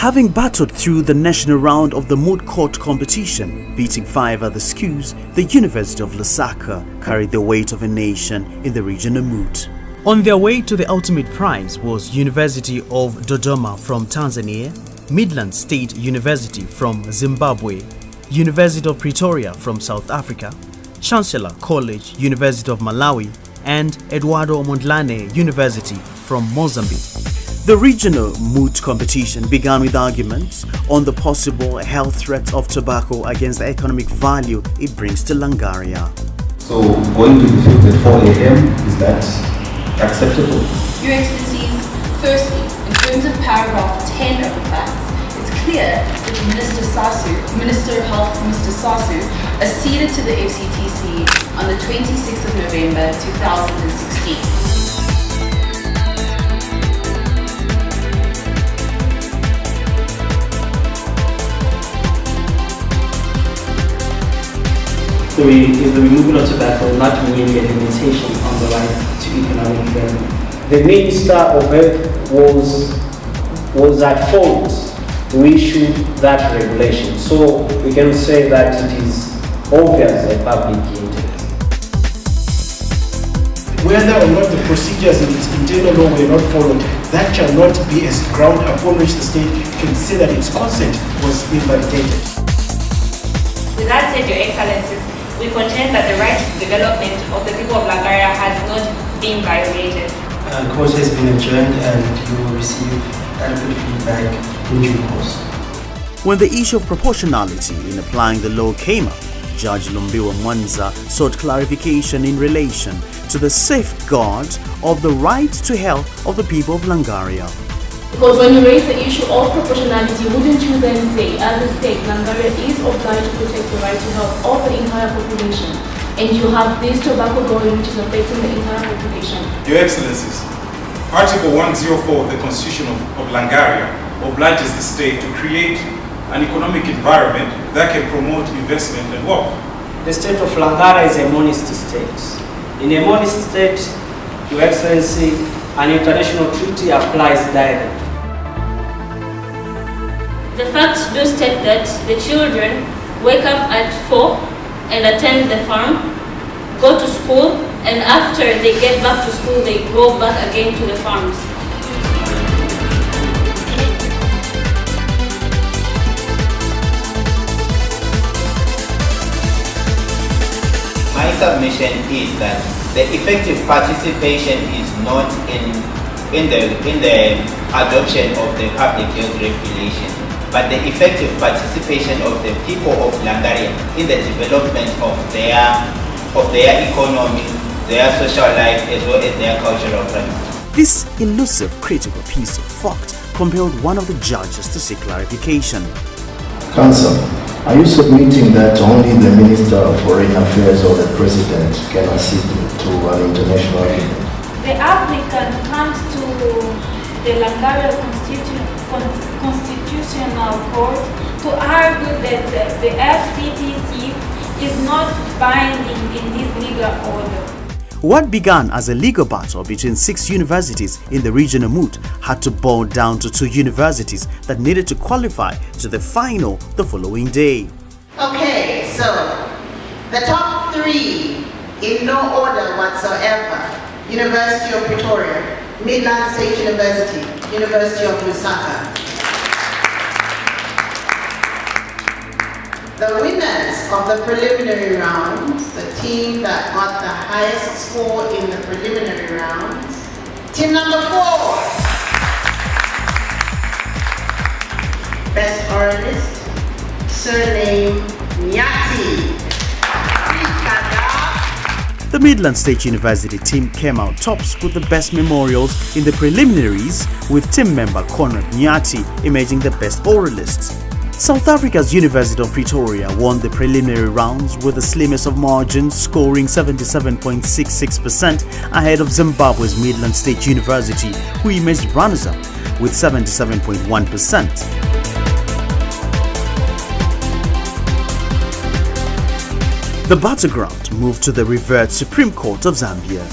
Having battled through the national round of the moot court competition, beating 5 other schools, the University of Lusaka carried the weight of a nation in the regional moot. On their way to the ultimate prize was University of Dodoma from Tanzania, Midlands State University from Zimbabwe, University of Pretoria from South Africa, Chancellor College, University of Malawi, and Edwardo Mondlane University from Mozambique. The regional moot competition began with arguments on the possible health threats of tobacco against the economic value it brings to Langaria. So going to the field at 4 a.m., is that acceptable? Your Excellencies, firstly, in terms of paragraph 10 of the facts, it's clear that Minister of Health, Mr. Sasu, acceded to the FCTC on the 26th of November 2016. Is the removal of tobacco not merely a limitation on the right to economic development? The Minister of Health was at fault to issue that regulation, so we can say that it is obvious a public interest. Whether or not the procedures in its internal law were not followed, that shall not be a ground upon which the state can say that its consent was invalidated. With that said, Your Excellencies, we contend that the right to development of the people of Langaria has not been violated. Court has been adjourned and you will receive adequate feedback in due course. When the issue of proportionality in applying the law came up, Judge Lumbiwa Mwanza sought clarification in relation to the safeguard of the right to health of the people of Langaria. Because when you raise the issue of proportionality, wouldn't you then say, as a state, Langaria is obliged to protect the right to health of the entire population, and you have this tobacco going which is affecting the entire population? Your Excellencies, Article 104 of the Constitution of Langaria obliges the state to create an economic environment that can promote investment and wealth. The state of Langaria is a monist state. In a monist state, Your Excellency, an international treaty applies directly. The facts do state that the children wake up at 4 and attend the farm, go to school, and after they get back to school, they go back again to the farms. My submission is that the effective participation is not in the adoption of the public health regulation, but the effective participation of the people of Langaria in the development of their economy, their social life, as well as their cultural practice. This elusive critical piece of fact compelled one of the judges to seek clarification. Counsel, are you submitting that only the Minister of Foreign Affairs or the President can accede to an international agreement? The applicant comes to the Langaria Constitutional Court to argue that the FCTC is not binding in this legal order. What began as a legal battle between 6 universities in the regional moot had to boil down to 2 universities that needed to qualify to the final the following day. Okay, so the top 3 in no order whatsoever: University of Pretoria, Midlands State University, University of Lusaka. The winners of the preliminary rounds, the team that got the highest score in the preliminary rounds, team number 4, best oralist, surname Nyati. The Midlands State University team came out tops with the best memorials in the preliminaries, with team member Conrad Nyati emerging the best oralist. South Africa's University of Pretoria won the preliminary rounds with the slimmest of margins, scoring 77.66% ahead of Zimbabwe's Midlands State University, who emerged runners-up with 77.1%. The battleground moved to the revered Supreme Court of Zambia.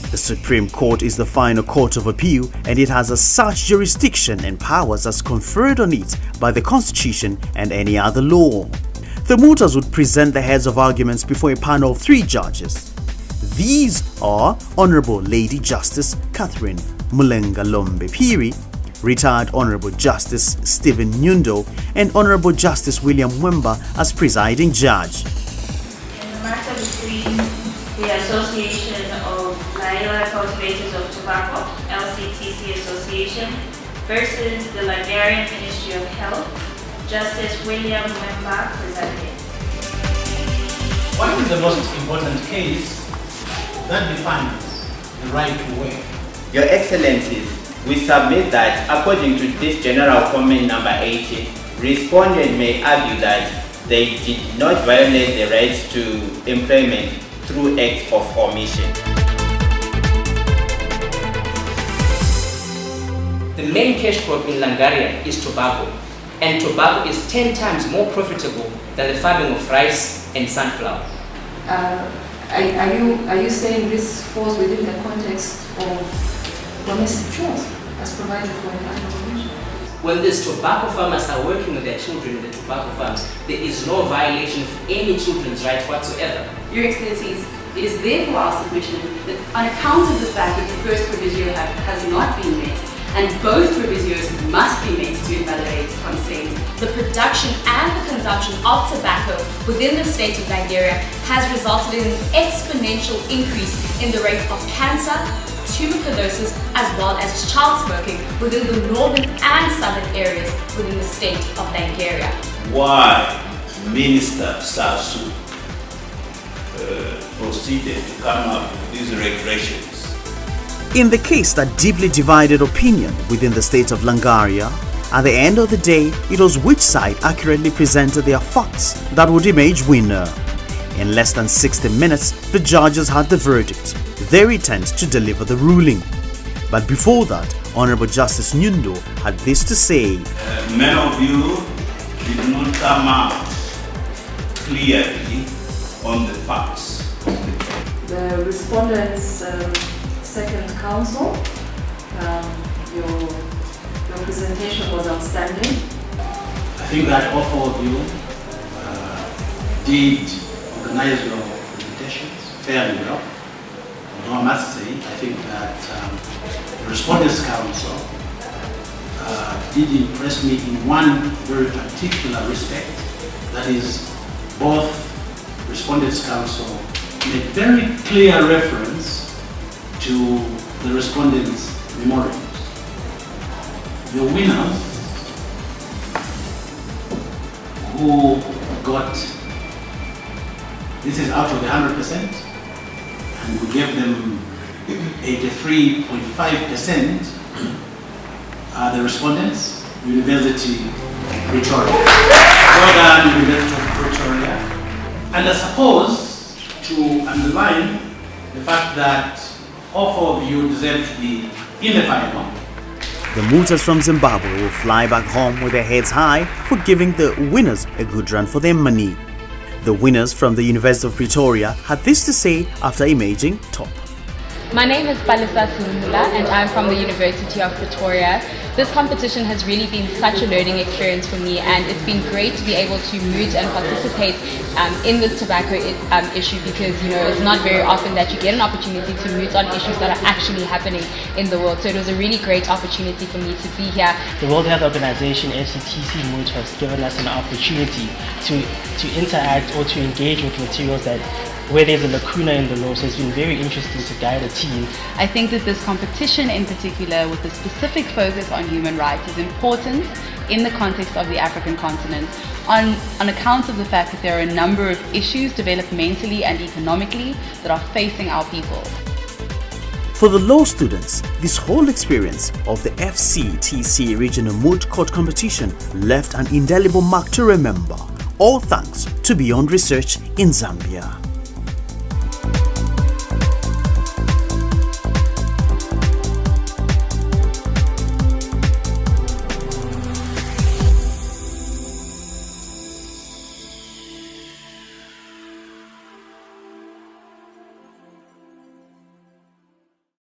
The Supreme Court is the final court of appeal, and it has as such jurisdiction and powers as conferred on it by the Constitution and any other law. The mooters would present the heads of arguments before a panel of 3 judges. These are Honorable Lady Justice Catherine Mulenga-Lombe Phiri, Retired Honorable Justice Stephen Nyundo, and Honorable Justice William Mwemba as presiding judge. In the matter between the Association of Laila Cultivators of Tobacco, FCTC Association, versus the Liberian Ministry of Health, Justice William Mwemba presided. What is the most important case that defines the right to work? Your Excellencies, we submit that according to this General Comment number 80, respondent may argue that they did not violate the right to employment through acts of omission. The main cash crop in Langaria is tobacco, and tobacco is 10 times more profitable than the farming of rice and sunflower. Are you saying this falls within the context of domestic chores as provided for in the Convention? When these tobacco farmers are working with their children in the tobacco farms, there is no violation of any children's rights whatsoever. Your Excellencies, it is therefore our submission that on account of the fact that the first proviso has not been met, and both provisos must be met to invalidate consent, the production and the consumption of tobacco within the state of Nigeria has resulted in an exponential increase in the rates of cancer, tuberculosis, as well as child smoking within the northern and southern areas within the state of Nigeria. Why Minister Sasu proceeded to come up with these regulations? In the case that deeply divided opinion within the state of Langaria, at the end of the day, it was which side accurately presented their facts that would emerge winner. In less than 60 minutes, the judges had the verdict, their intent to deliver the ruling. But before that, Honorable Justice Nyundo had this to say. Many of you did not come out clearly on the facts. The respondents' second counsel, your presentation was outstanding. I think that all 4 of you did organize your presentations fairly well. Although I must say, I think that the respondents' counsel did impress me in one very particular respect. That is, both respondents' counsel made very clear reference to the respondents' memorials. The winners who got, this is out of the 100%, and we gave them 83.5%, are the respondents, University of Pretoria. Well done, University of Pretoria. And I suppose to underline the fact that all 4 of you deserve to be in the final. The mooters from Zimbabwe will fly back home with their heads high for giving the winners a good run for their money. The winners from the University of Pretoria had this to say after emerging top. My name is Palisa Sulumula and I'm from the University of Pretoria. This competition has really been such a learning experience for me, and it's been great to be able to moot and participate in this tobacco issue, because it's not very often that you get an opportunity to moot on issues that are actually happening in the world. So it was a really great opportunity for me to be here. The World Health Organization FCTC Moot has given us an opportunity to interact or to engage with materials that where there's a lacuna in the law, so it's been very interesting to guide a team. I think that this competition in particular, with a specific focus on human rights, is important in the context of the African continent on account of the fact that there are a number of issues developmentally and economically that are facing our people. For the law students, this whole experience of the FCTC Regional Moot Competition left an indelible mark to remember, all thanks to Beyond Research in Zambia.